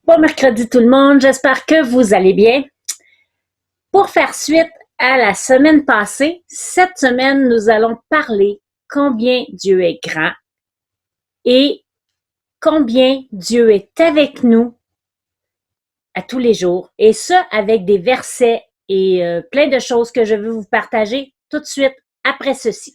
Bon mercredi tout le monde, j'espère que vous allez bien. Pour faire suite à la semaine passée, cette semaine, nous allons parler combien Dieu est grand et combien Dieu est avec nous à tous les jours. Et ça avec des versets et plein de choses que je veux vous partager tout de suite après ceci.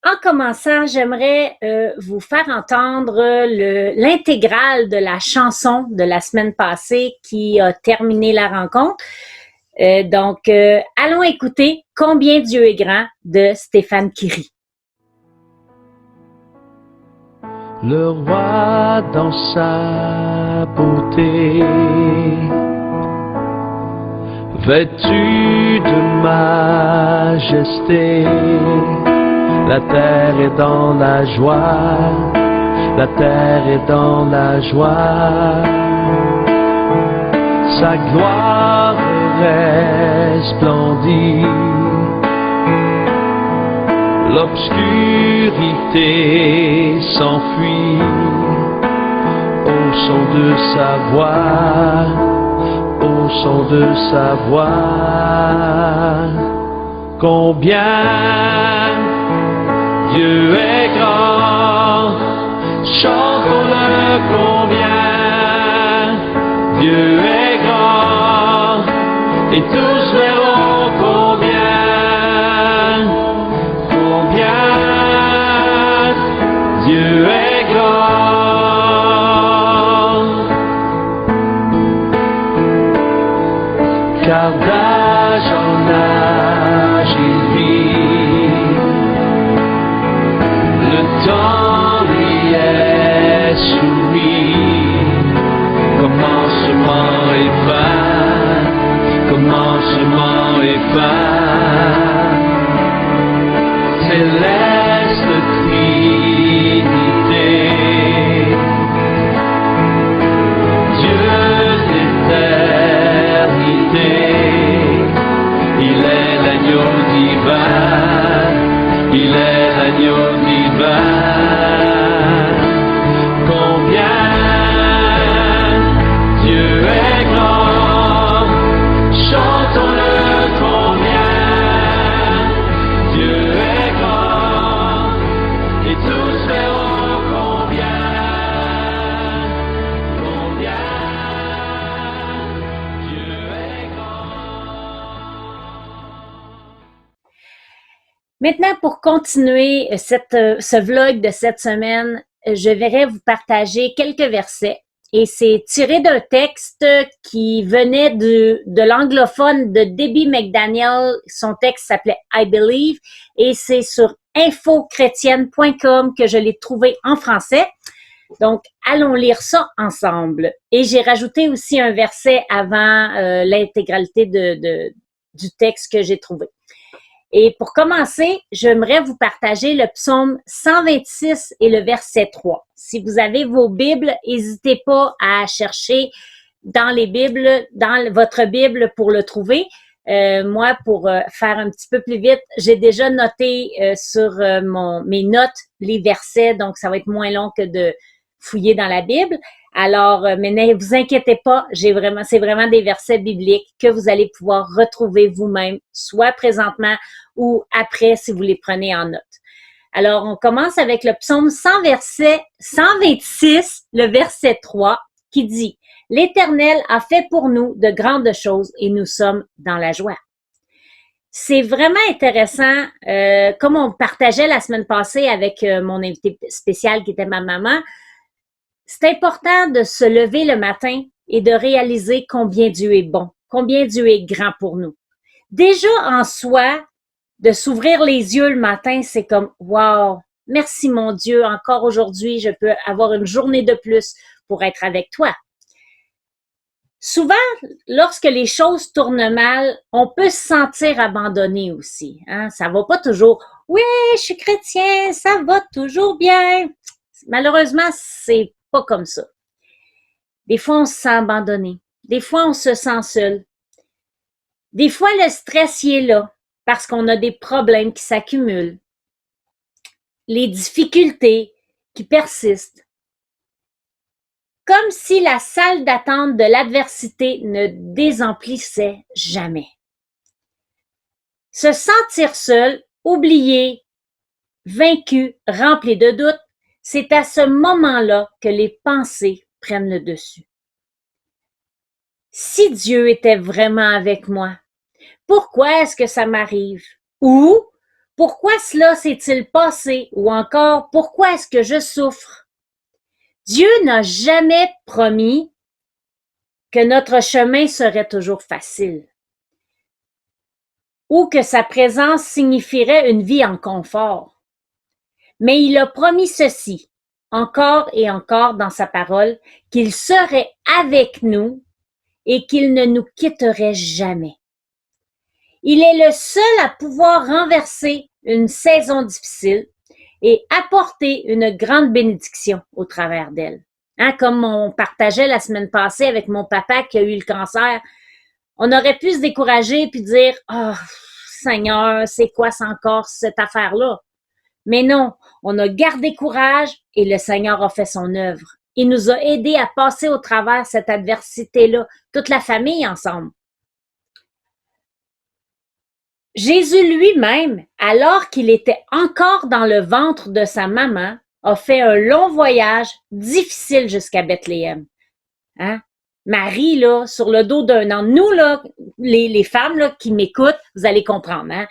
En commençant, j'aimerais vous faire entendre l'intégrale de la chanson de la semaine passée qui a terminé la rencontre. Donc, allons écouter Combien Dieu est grand de Stéphane Curie. Le roi dans sa beauté, vêtu de majesté, la terre est dans la joie, la terre est dans la joie. Sa gloire resplendit, l'obscurité s'enfuit au son de sa voix, au son de sa voix. Combien Dieu est grand, chantons-le combien Dieu est grand, et tous verront combien Dieu est grand. Car d'âge en âge il vit, le temps lui est soumis. Commencement et fin, commencement et fin. Céleste Trinité, Dieu d'éternité, il est l'agneau divin, il est l'agneau divin. Combien Dieu est grand, chantons-le combien Dieu est grand, et tous verront combien Dieu est grand. Maintenant, pour continuer ce vlog de cette semaine, je vais vous partager quelques versets. Et c'est tiré d'un texte qui venait de l'anglophone de Debbie McDaniel. Son texte s'appelait I Believe et c'est sur infochrétienne.com que je l'ai trouvé en français. Donc, allons lire ça ensemble. Et j'ai rajouté aussi un verset avant l'intégralité du texte que j'ai trouvé. Et pour commencer, j'aimerais vous partager le psaume 126 et le verset 3. Si vous avez vos Bibles, n'hésitez pas à chercher dans les Bibles, dans votre Bible pour le trouver. Moi, pour faire un petit peu plus vite, j'ai déjà noté sur mes notes les versets, donc ça va être moins long que de fouiller dans la Bible. Alors, mais ne vous inquiétez pas, c'est vraiment des versets bibliques que vous allez pouvoir retrouver vous-même, soit présentement ou après si vous les prenez en note. Alors, on commence avec le psaume 126, le verset 3, qui dit « L'Éternel a fait pour nous de grandes choses et nous sommes dans la joie. » C'est vraiment intéressant, comme on partageait la semaine passée avec mon invité spécial qui était ma maman. C'est important de se lever le matin et de réaliser combien Dieu est bon, combien Dieu est grand pour nous. Déjà en soi, de s'ouvrir les yeux le matin, c'est comme wow, merci mon Dieu, encore aujourd'hui, je peux avoir une journée de plus pour être avec toi. Souvent, lorsque les choses tournent mal, on peut se sentir abandonné aussi. Hein? Ça va pas toujours. Oui, je suis chrétien, ça va toujours bien. Malheureusement, c'est pas comme ça. Des fois, on se sent abandonné. Des fois, on se sent seul. Des fois, le stress y est là parce qu'on a des problèmes qui s'accumulent. Les difficultés qui persistent. Comme si la salle d'attente de l'adversité ne désemplissait jamais. Se sentir seul, oublié, vaincu, rempli de doutes, c'est à ce moment-là que les pensées prennent le dessus. Si Dieu était vraiment avec moi, pourquoi est-ce que ça m'arrive? Ou pourquoi cela s'est-il passé? Ou encore, pourquoi est-ce que je souffre? Dieu n'a jamais promis que notre chemin serait toujours facile ou que sa présence signifierait une vie en confort. Mais il a promis ceci, encore et encore dans sa parole, qu'il serait avec nous et qu'il ne nous quitterait jamais. Il est le seul à pouvoir renverser une saison difficile et apporter une grande bénédiction au travers d'elle. Hein, comme on partageait la semaine passée avec mon papa qui a eu le cancer, on aurait pu se décourager puis dire « Oh, Seigneur, c'est quoi ça encore cette affaire-là? » Mais non, on a gardé courage et le Seigneur a fait son œuvre. Il nous a aidés à passer au travers cette adversité-là, toute la famille ensemble. Jésus lui-même, alors qu'il était encore dans le ventre de sa maman, a fait un long voyage difficile jusqu'à Bethléem. Hein? Marie, là, sur le dos d'un an. Nous, là, les femmes là, qui m'écoutent, vous allez comprendre. Hein?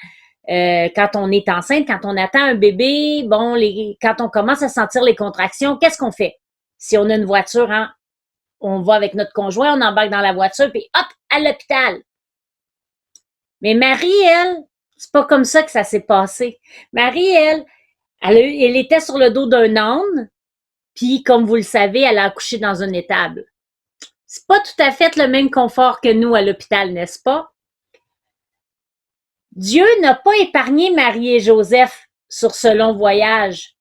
Quand on est enceinte, quand on attend un bébé, bon, quand on commence à sentir les contractions, qu'est-ce qu'on fait? Si on a une voiture, hein, on va avec notre conjoint, on embarque dans la voiture, puis hop, à l'hôpital. Mais Marie, elle, c'est pas comme ça que ça s'est passé. Marie, elle était sur le dos d'un âne, puis comme vous le savez, elle a accouché dans une étable. C'est pas tout à fait le même confort que nous à l'hôpital, n'est-ce pas? Dieu n'a pas épargné Marie et Joseph sur ce long voyage.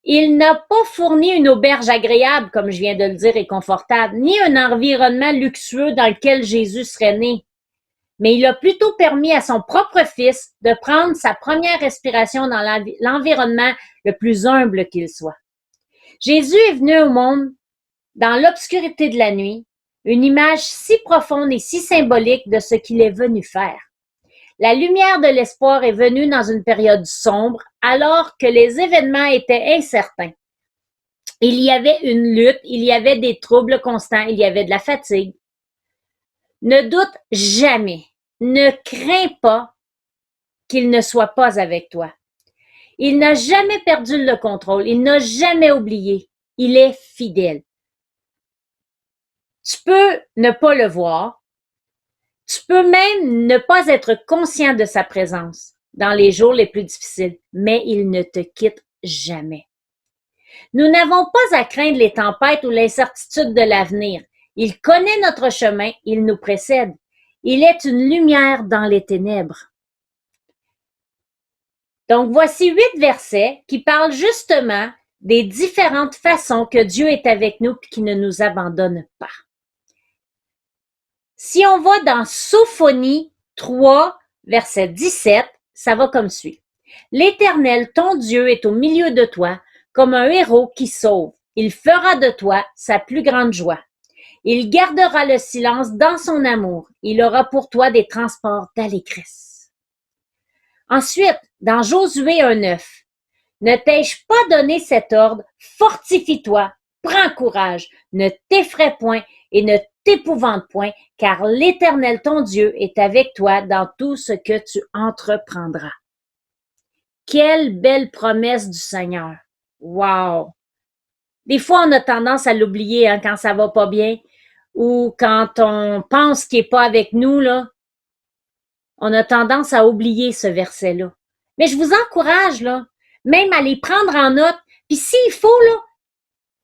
Il n'a pas fourni une auberge agréable, comme je viens de le dire, et confortable, ni un environnement luxueux dans lequel Jésus serait né. Mais il a plutôt permis à son propre fils de prendre sa première respiration dans l'environnement le plus humble qu'il soit. Jésus est venu au monde dans l'obscurité de la nuit, une image si profonde et si symbolique de ce qu'il est venu faire. La lumière de l'espoir est venue dans une période sombre, alors que les événements étaient incertains. Il y avait une lutte, il y avait des troubles constants, il y avait de la fatigue. Ne doute jamais, ne crains pas qu'il ne soit pas avec toi. Il n'a jamais perdu le contrôle, il n'a jamais oublié, il est fidèle. Tu peux ne pas le voir, tu peux même ne pas être conscient de sa présence dans les jours les plus difficiles, mais il ne te quitte jamais. Nous n'avons pas à craindre les tempêtes ou l'incertitude de l'avenir. Il connaît notre chemin, il nous précède. Il est une lumière dans les ténèbres. Donc, voici 8 versets qui parlent justement des différentes façons que Dieu est avec nous et qui ne nous abandonne pas. Si on va dans Sophonie 3, verset 17, ça va comme suit. L'Éternel, ton Dieu, est au milieu de toi, comme un héros qui sauve. Il fera de toi sa plus grande joie. Il gardera le silence dans son amour. Il aura pour toi des transports d'allégresse. Ensuite, dans Josué 1,9, ne t'ai-je pas donné cet ordre? Fortifie-toi, prends courage, ne t'effraie point et ne t'épouvante point, car l'Éternel ton Dieu est avec toi dans tout ce que tu entreprendras. Quelle belle promesse du Seigneur! Wow! Des fois, on a tendance à l'oublier hein, quand ça va pas bien ou quand on pense qu'il est pas avec nous, là. On a tendance à oublier ce verset-là. Mais je vous encourage, là, même à les prendre en note. Puis s'il faut, là,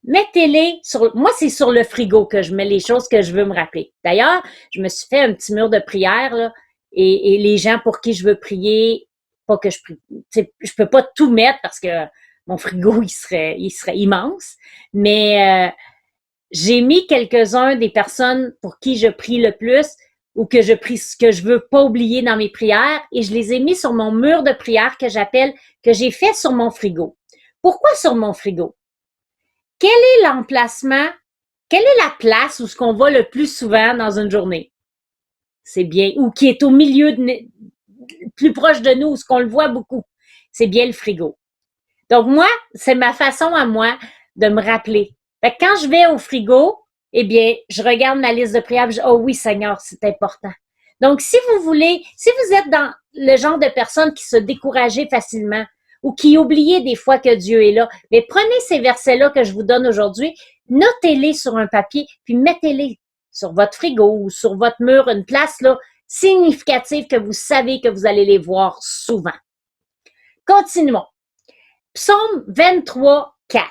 mettez-les sur... Moi, c'est sur le frigo que je mets les choses que je veux me rappeler. D'ailleurs, je me suis fait un petit mur de prière, là, et les gens pour qui je veux prier, pas que je prie, je peux pas tout mettre parce que mon frigo, il serait immense, mais j'ai mis quelques-uns des personnes pour qui je prie le plus ou que je prie, ce que je veux pas oublier dans mes prières et je les ai mis sur mon mur de prière que j'ai fait sur mon frigo. Pourquoi sur mon frigo? Quel est l'emplacement? Quelle est la place où ce qu'on va le plus souvent dans une journée? C'est bien, ou qui est au milieu, plus proche de nous, où ce qu'on le voit beaucoup. C'est bien le frigo. Donc moi, c'est ma façon à moi de me rappeler. Fait que quand je vais au frigo, eh bien, je regarde ma liste de prières, je dis, oh oui, Seigneur, c'est important. Donc, si vous êtes dans le genre de personne qui se décourageait facilement ou qui oubliait des fois que Dieu est là, mais prenez ces versets-là que je vous donne aujourd'hui, notez-les sur un papier, puis mettez-les sur votre frigo ou sur votre mur, une place là significative que vous savez que vous allez les voir souvent. Continuons. Psaume 23, 4.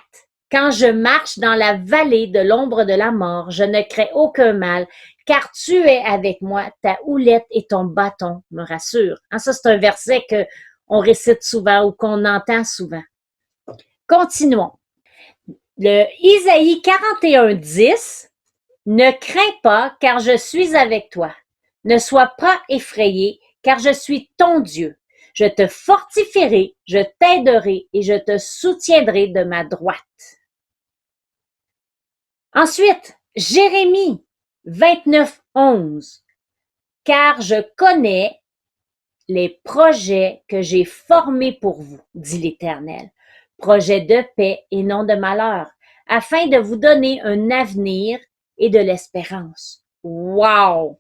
Quand je marche dans la vallée de l'ombre de la mort, je ne crains aucun mal, car tu es avec moi, ta houlette et ton bâton me rassurent. Hein, ça, c'est un verset qu'on récite souvent ou qu'on entend souvent. Continuons. Le Isaïe 41, 10. Ne crains pas, car je suis avec toi. Ne sois pas effrayé, car je suis ton Dieu. Je te fortifierai, je t'aiderai et je te soutiendrai de ma droite. Ensuite, Jérémie 29, 11. Car je connais les projets que j'ai formés pour vous, dit l'Éternel. Projets de paix et non de malheur, afin de vous donner un avenir et de l'espérance. Wow!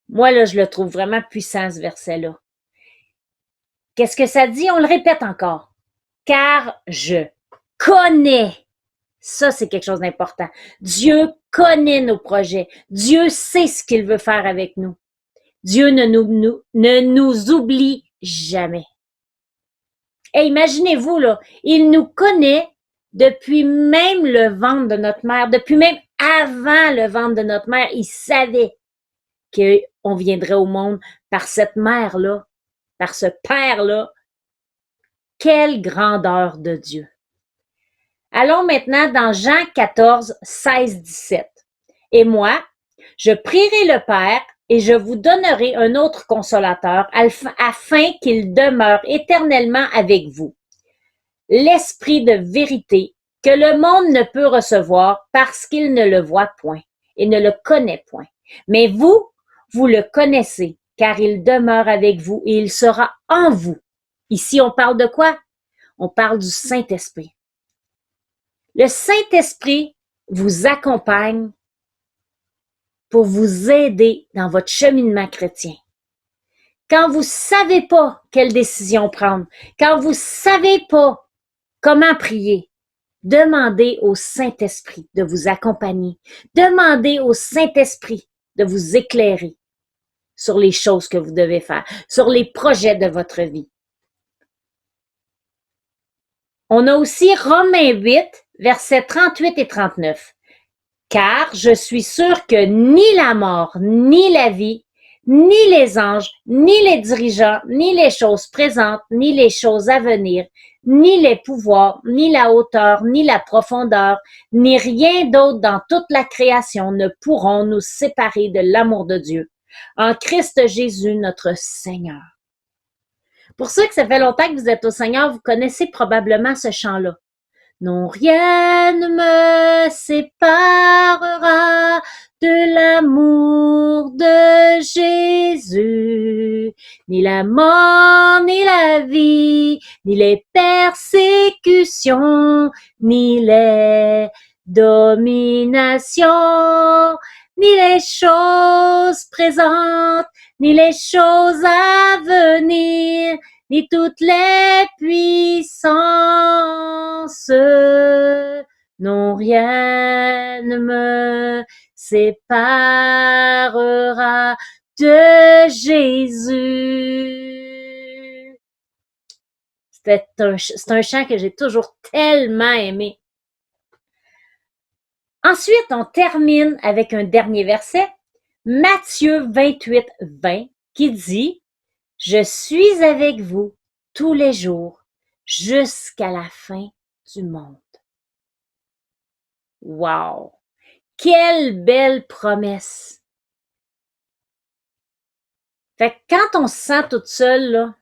Moi, là, je le trouve vraiment puissant, ce verset-là. Qu'est-ce que ça dit? On le répète encore. Car je connais. Ça, c'est quelque chose d'important. Dieu connaît nos projets. Dieu sait ce qu'il veut faire avec nous. Dieu ne nous oublie jamais. Et imaginez-vous, là, il nous connaît depuis même le ventre de notre mère, depuis même avant le ventre de notre mère. Il savait qu'on viendrait au monde par cette mère-là, par ce père-là. Quelle grandeur de Dieu! Allons maintenant dans Jean 14, 16, 17. Et moi, je prierai le Père et je vous donnerai un autre consolateur afin qu'il demeure éternellement avec vous. L'Esprit de vérité que le monde ne peut recevoir parce qu'il ne le voit point et ne le connaît point. Mais vous, vous le connaissez car il demeure avec vous et il sera en vous. Ici, on parle de quoi? On parle du Saint-Esprit. Le Saint-Esprit vous accompagne pour vous aider dans votre cheminement chrétien. Quand vous savez pas quelle décision prendre, quand vous savez pas comment prier, demandez au Saint-Esprit de vous accompagner. Demandez au Saint-Esprit de vous éclairer sur les choses que vous devez faire, sur les projets de votre vie. On a aussi Romains 8, versets 38 et 39. Car je suis sûr que ni la mort, ni la vie, ni les anges, ni les dirigeants, ni les choses présentes, ni les choses à venir, ni les pouvoirs, ni la hauteur, ni la profondeur, ni rien d'autre dans toute la création ne pourront nous séparer de l'amour de Dieu, en Christ Jésus notre Seigneur. Pour ceux que ça fait longtemps que vous êtes au Seigneur, vous connaissez probablement ce chant-là. Non, rien ne me séparera de l'amour de Jésus, ni la mort, ni la vie, ni les persécutions, ni les dominations, ni les choses présentes, ni les choses à venir, ni toutes les puissances. Non, rien ne me séparera de Jésus. C'est un chant que j'ai toujours tellement aimé. Ensuite, on termine avec un dernier verset, Matthieu 28, 20, qui dit « Je suis avec vous tous les jours jusqu'à la fin du monde. » Wow! Quelle belle promesse! Fait que quand on se sent toute seule, là,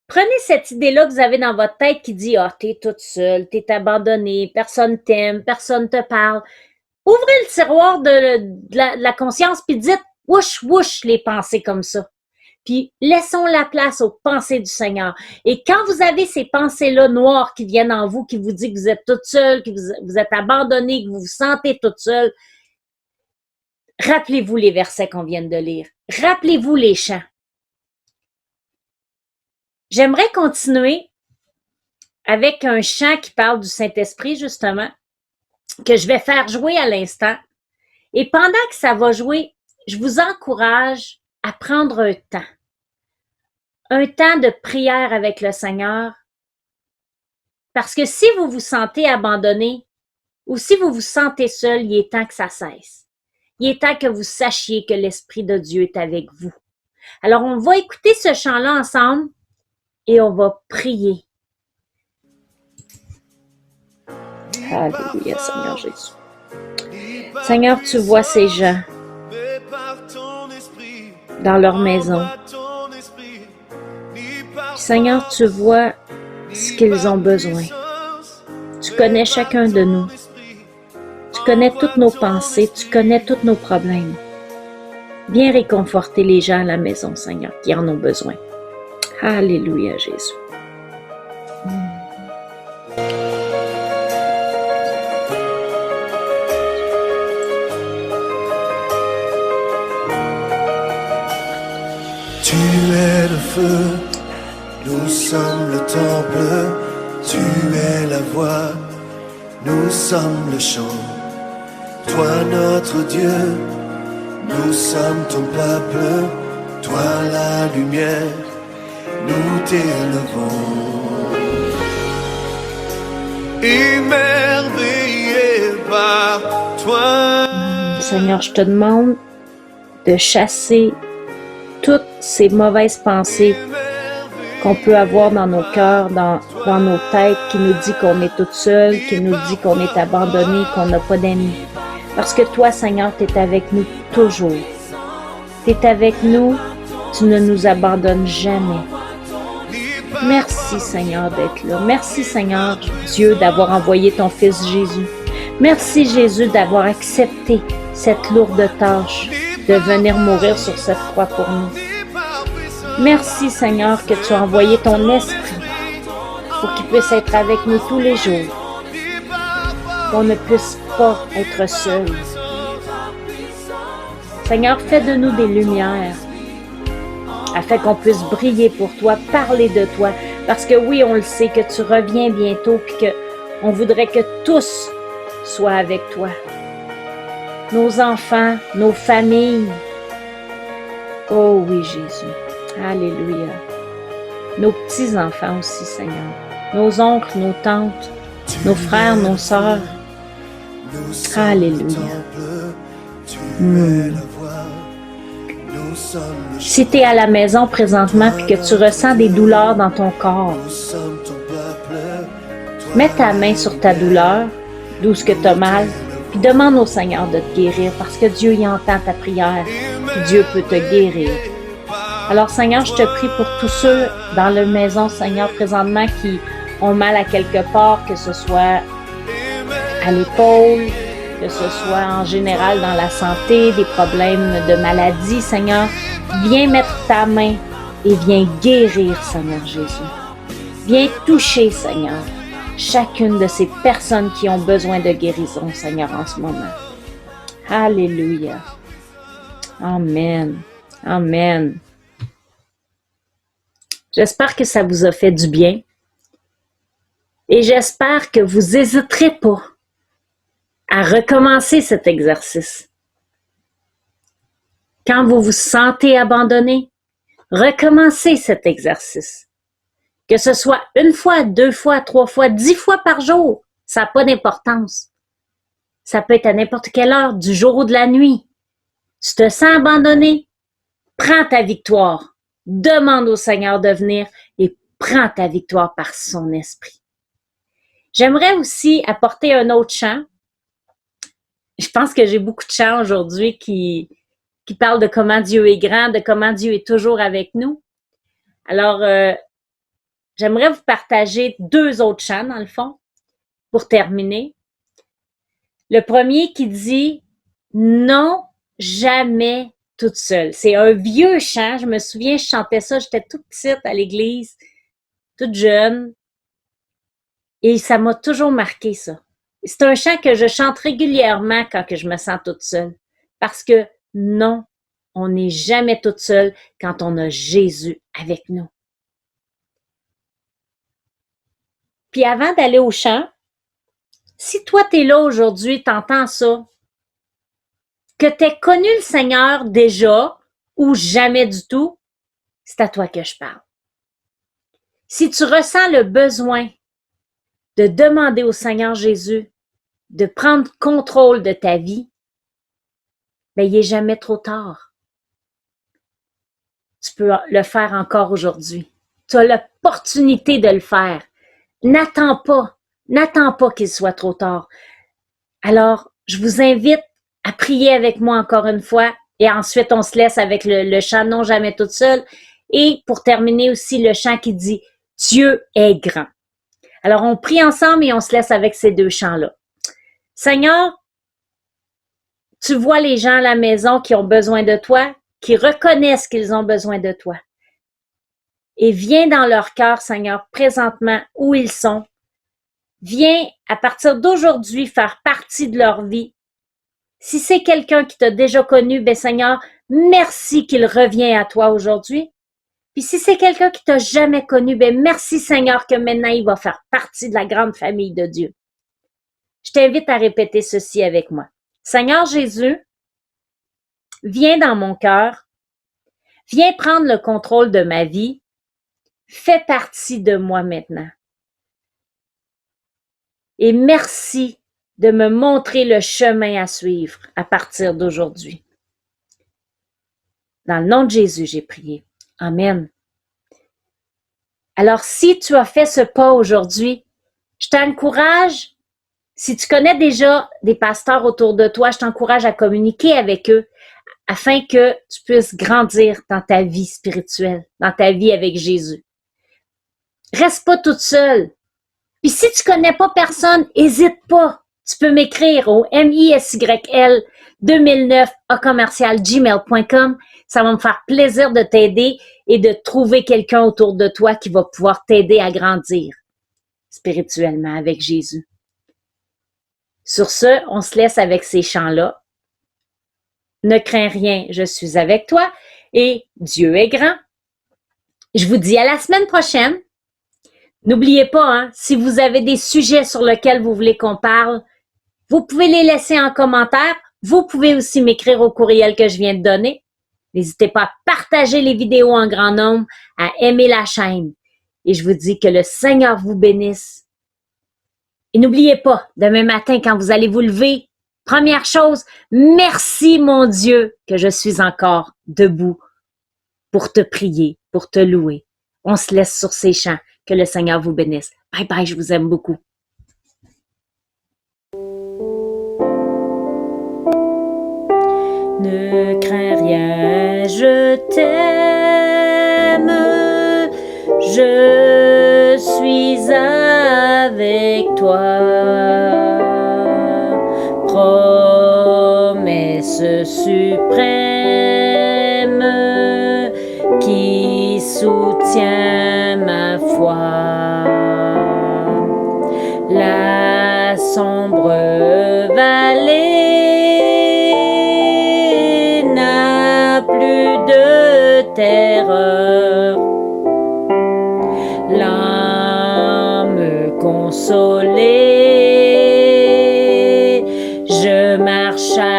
prenez cette idée-là que vous avez dans votre tête qui dit « Ah, t'es toute seule, t'es abandonnée, personne t'aime, personne te parle. » Ouvrez le tiroir de la conscience puis dites « Wouch, wouch » les pensées comme ça. Puis laissons la place aux pensées du Seigneur. Et quand vous avez ces pensées-là noires qui viennent en vous, qui vous disent que vous êtes toute seule, que vous êtes abandonnée, que vous vous sentez toute seule, rappelez-vous les versets qu'on vient de lire. Rappelez-vous les chants. J'aimerais continuer avec un chant qui parle du Saint-Esprit, justement, que je vais faire jouer à l'instant. Et pendant que ça va jouer, je vous encourage à prendre un temps de prière avec le Seigneur, parce que si vous vous sentez abandonné ou si vous vous sentez seul, il est temps que ça cesse. Il est temps que vous sachiez que l'Esprit de Dieu est avec vous. Alors, on va écouter ce chant-là ensemble et on va prier. Alléluia, Seigneur Jésus. Seigneur, tu vois ces gens dans leur maison. Seigneur, tu vois ce qu'ils ont besoin. Tu connais chacun de nous. Tu connais toutes nos pensées, tu connais tous nos problèmes. Viens réconforter les gens à la maison, Seigneur, qui en ont besoin. Alléluia, Jésus. Tu es le feu, nous sommes le temple, tu es la voix, nous sommes le chant. Toi notre Dieu, nous sommes ton peuple, toi la lumière, nous t'élevons. Émerveillé par toi. Seigneur, je te demande de chasser toutes ces mauvaises pensées qu'on peut avoir dans nos cœurs, dans nos têtes, qui nous dit qu'on est toute seule, qui nous dit qu'on est abandonné, qu'on n'a pas d'amis. Parce que toi, Seigneur, tu es avec nous toujours. Tu es avec nous, tu ne nous abandonnes jamais. Merci, Seigneur, d'être là. Merci, Seigneur, Dieu, d'avoir envoyé ton Fils Jésus. Merci, Jésus, d'avoir accepté cette lourde tâche de venir mourir sur cette croix pour nous. Merci, Seigneur, que tu as envoyé ton Esprit pour qu'il puisse être avec nous tous les jours, qu'on ne puisse pas être seul. Seigneur, fais de nous des lumières, afin qu'on puisse briller pour toi, parler de toi, parce que oui, on le sait, que tu reviens bientôt, puis qu'on voudrait que tous soient avec toi. Nos enfants, nos familles. Oh oui, Jésus. Alléluia. Nos petits-enfants aussi, Seigneur. Nos oncles, nos tantes, nos frères, nos sœurs. Alléluia. Si tu es à la maison présentement et que tu ressens des douleurs dans ton corps, mets ta main sur ta douleur, d'où ce que tu as mal, puis demande au Seigneur de te guérir, parce que Dieu y entend ta prière, puis Dieu peut te guérir. Alors, Seigneur, je te prie pour tous ceux dans la maison, Seigneur, présentement, qui ont mal à quelque part, que ce soit à l'épaule, que ce soit en général dans la santé, des problèmes de maladie, Seigneur. Viens mettre ta main et viens guérir, Seigneur Jésus. Viens toucher, Seigneur, chacune de ces personnes qui ont besoin de guérison, Seigneur, en ce moment. Alléluia. Amen. Amen. J'espère que ça vous a fait du bien. Et j'espère que vous n'hésiterez pas à recommencer cet exercice. Quand vous vous sentez abandonné, recommencez cet exercice. Que ce soit 1 fois, 2 fois, 3 fois, 10 fois par jour, ça n'a pas d'importance. Ça peut être à n'importe quelle heure, du jour ou de la nuit. Tu te sens abandonné, prends ta victoire. Demande au Seigneur de venir et prends ta victoire par son esprit. J'aimerais aussi apporter un autre chant. Je pense que j'ai beaucoup de chants aujourd'hui qui parlent de comment Dieu est grand, de comment Dieu est toujours avec nous. Alors, j'aimerais vous partager 2 autres chants, dans le fond, pour terminer. Le premier qui dit « Non, jamais toute seule ». C'est un vieux chant. Je me souviens, je chantais ça, j'étais toute petite à l'église, toute jeune. Et ça m'a toujours marqué, ça. C'est un chant que je chante régulièrement quand que je me sens toute seule. Parce que non, on n'est jamais toute seule quand on a Jésus avec nous. Puis avant d'aller au chant, si toi t'es là aujourd'hui, t'entends ça, que t'aies connu le Seigneur déjà ou jamais du tout, c'est à toi que je parle. Si tu ressens le besoin de demander au Seigneur Jésus de prendre contrôle de ta vie, ben, il n'est jamais trop tard. Tu peux le faire encore aujourd'hui. Tu as l'opportunité de le faire. N'attends pas qu'il soit trop tard. Alors, je vous invite à prier avec moi encore une fois et ensuite on se laisse avec le chant Non jamais toute seule et pour terminer aussi le chant qui dit Dieu est grand. Alors, on prie ensemble et on se laisse avec ces 2 chants-là. Seigneur, tu vois les gens à la maison qui ont besoin de toi, qui reconnaissent qu'ils ont besoin de toi. Et viens dans leur cœur, Seigneur, présentement où ils sont. Viens, à partir d'aujourd'hui, faire partie de leur vie. Si c'est quelqu'un qui t'a déjà connu, ben Seigneur, merci qu'il revient à toi aujourd'hui. Puis si c'est quelqu'un qui t'a jamais connu, ben merci Seigneur que maintenant il va faire partie de la grande famille de Dieu. Je t'invite à répéter ceci avec moi. Seigneur Jésus, viens dans mon cœur, viens prendre le contrôle de ma vie, fais partie de moi maintenant. Et merci de me montrer le chemin à suivre à partir d'aujourd'hui. Dans le nom de Jésus, j'ai prié. Amen. Alors, si tu as fait ce pas aujourd'hui, je t'encourage, si tu connais déjà des pasteurs autour de toi, je t'encourage à communiquer avec eux afin que tu puisses grandir dans ta vie spirituelle, dans ta vie avec Jésus. Reste pas toute seule. Puis si tu connais pas personne, hésite pas. Tu peux m'écrire au misyl2009@gmail.com. Ça va me faire plaisir de t'aider et de trouver quelqu'un autour de toi qui va pouvoir t'aider à grandir spirituellement avec Jésus. Sur ce, on se laisse avec ces chants-là. Ne crains rien, je suis avec toi et Dieu est grand. Je vous dis à la semaine prochaine. N'oubliez pas, hein, si vous avez des sujets sur lesquels vous voulez qu'on parle, vous pouvez les laisser en commentaire. Vous pouvez aussi m'écrire au courriel que je viens de donner. N'hésitez pas à partager les vidéos en grand nombre, à aimer la chaîne. Et je vous dis que le Seigneur vous bénisse. Et n'oubliez pas, demain matin, quand vous allez vous lever, première chose, merci mon Dieu que je suis encore debout pour te prier, pour te louer. On se laisse sur ces chants. Que le Seigneur vous bénisse. Bye bye, je vous aime beaucoup. Ne crains rien, je t'aime, je suis avec toi. Promesse suprême qui soutient ma foi. La sombre vallée n'a plus de terreur. L'âme consolée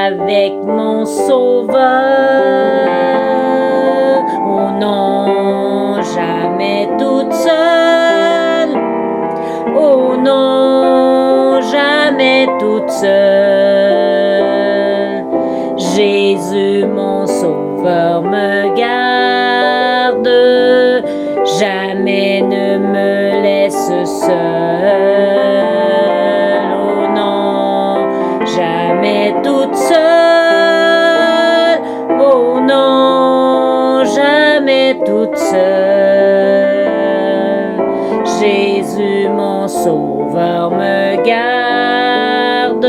avec mon Sauveur. Oh non, jamais toute seule. Oh non, jamais toute seule. Jésus, mon Sauveur, me garde. Jamais ne me laisse seule. Oh non, jamais toute seule. Oh non, jamais toute seule. Jésus, mon Sauveur, me garde.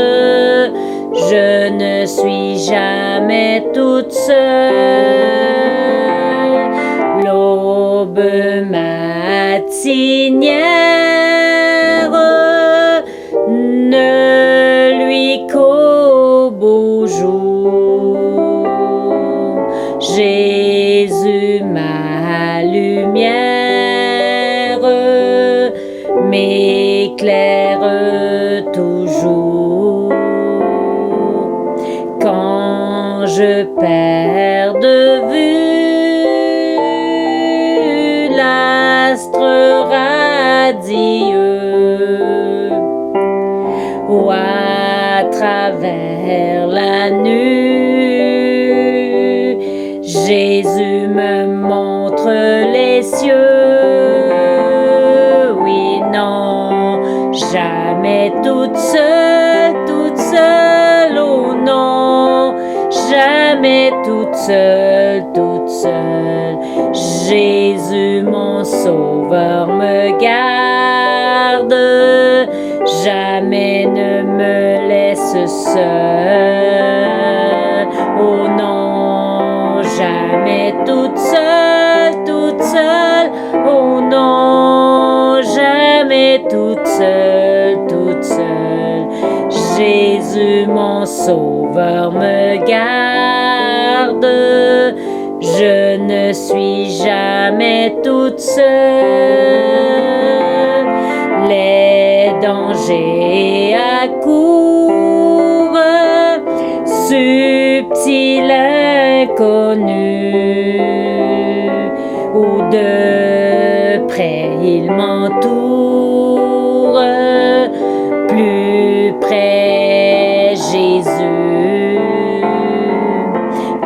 Je ne suis jamais toute seule. L'aube matinière ne lui qu'au beau jour. Jésus, ma lumière, m'éclaire toujours. Quand je perds de vue l'astre radieux, ou à travers la nuit, Jésus me montre les cieux. Oui, non, jamais toute seule, oh non, jamais toute seule, Jésus, mon Sauveur, me garde, jamais ne me laisse seule. Oh non, jamais toute seule, oh non, jamais toute seule, Jésus, mon Sauveur, me garde. Je ne suis jamais toute seule. Les dangers accourent, subtils inconnus, ou de près ils m'entourent. Plus près, Jésus,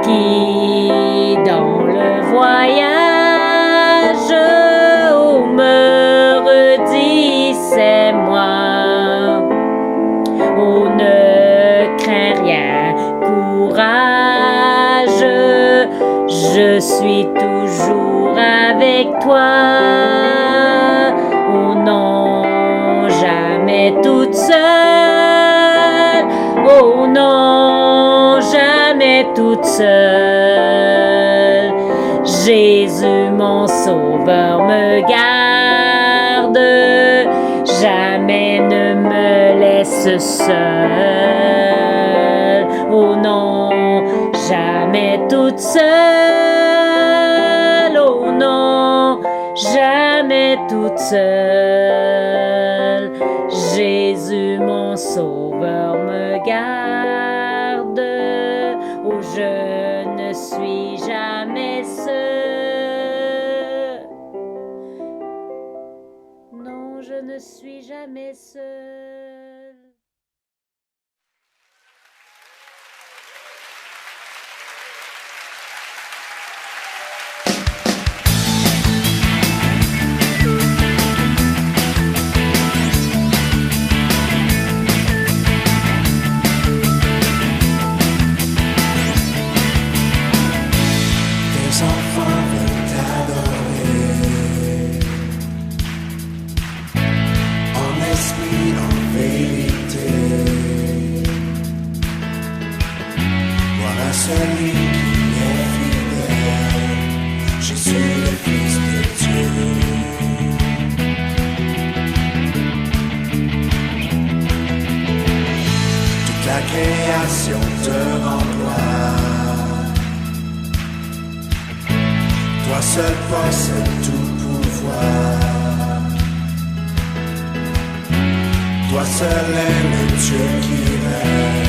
qui dans le voyage, oh, me redit c'est moi. Oh, ne crains rien, courage, je suis toujours avec toi. Oh non, jamais toute seule. Oh non, jamais toute seule. Jésus, mon Sauveur, me garde. Jamais ne me laisse seule. Oh non, jamais toute seule. Oh non, jamais toute seule. Jésus, mon Sauveur, me garde. Oh, je ne suis jamais seul. Non, je ne suis jamais seul. Celui qui est fidèle, je suis le Fils de Dieu. Toute la création te rend gloire. Toi seul possèdes tout pouvoir. Toi seul est le Dieu qui règne.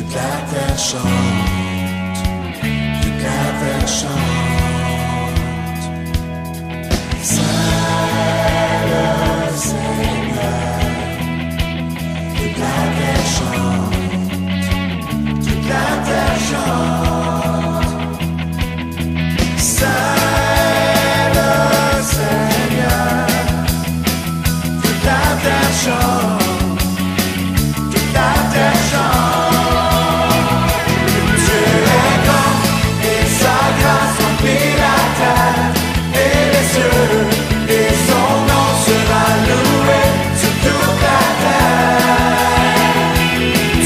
toute la terre chante, toute la terre chante. Saint le Seigneur, toute la terre chante, toute la terre chante. Saint le Seigneur, toute la terre chante, toute la terre chante. Dieu est grand et sa grâce remplit la terre et les cieux, et son nom sera loué sur toute la terre.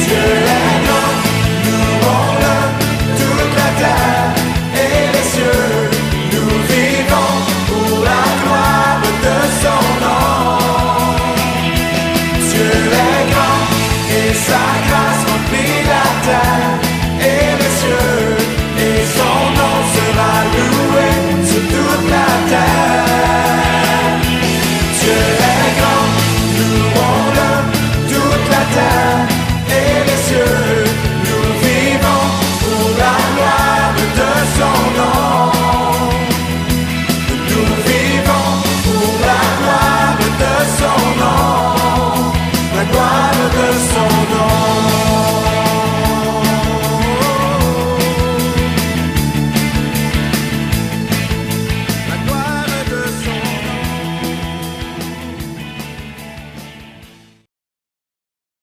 Dieu est grand, louons-le, toute la terre et les cieux, nous vivons pour la gloire de son nom. Dieu est grand et sa grâce remplit la terre et les cieux.